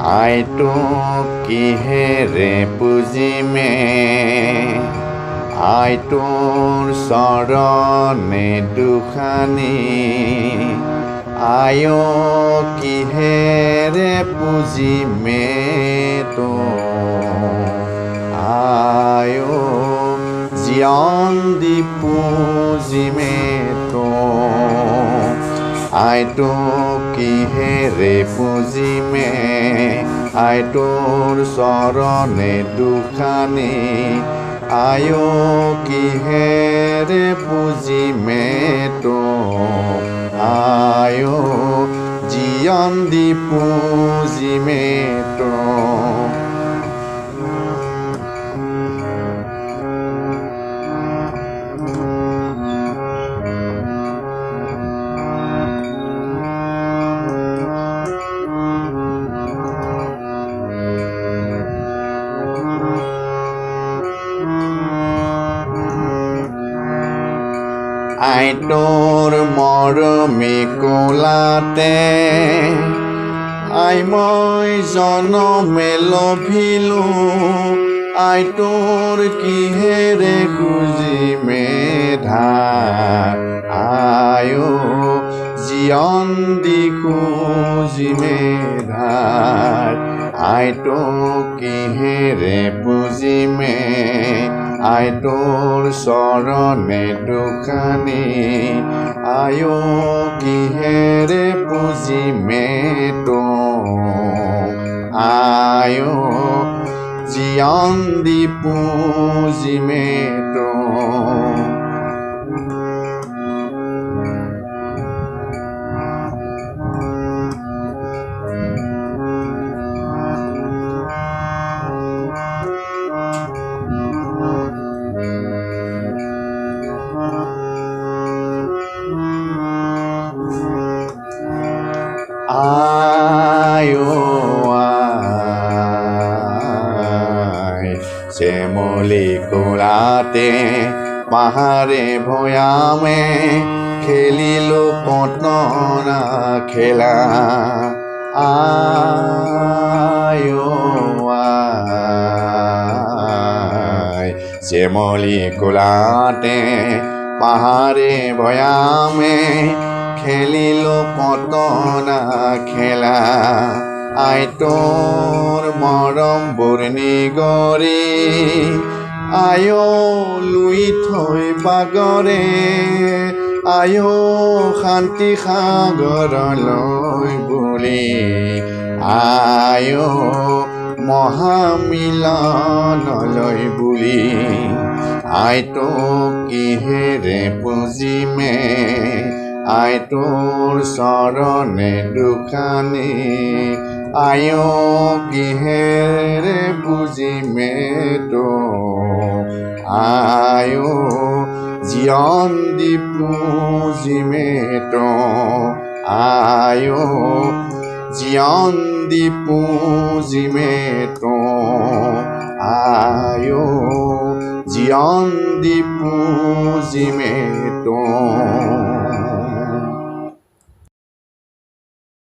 আইটো কিহেৰে পুজিমে আইটোৰ চৰণে দুখানি আয় কিহেৰে পুজিমে তো আয় জীৱন দি পুজিমে তো আইটো কিহেৰে পুজিমে আইটোৰ চৰণে দুখানি আয় কিহেৰে পুজিমে তো আয় জীৱন দি পুজিমে তো আইটোৰ মৰমে কোলাতে আই মই জনমে লভিলো আইটোৰ কিহেৰে খুজিমে ধাৰ আয় জীৱন দি খুজিমে ধাৰ আইটো কিহেৰে পুজিমে আইটোৰ চৰণে দুখানি আয় কিহেৰে পুজিমে তো আয় জীৱন দি পুজিমে তো শ্যামলী কোলাতে পাহাৰে ভৈয়ামে খেলিলো পতনা খেলা আয় শ্যামলী কোলাতে পাহাৰে ভৈয়ামে খেলিলো পতনা খেলা আইটোৰ মৰম বুৰণি গৰি আয় লুই থৈ বাগৰে আয় শান্তি সাগৰলৈ বুলি আয় মহামিলনলৈ বুলি আইটো কিহেৰে পুজিমে আইটোৰ চৰণে দুখানি আয় কিহেৰে পুজিমে তো আয় জীৱন দি পুজিমে তো আয় জীৱন দি পুজিমে তো আয় জীৱন দি পুজিমে তো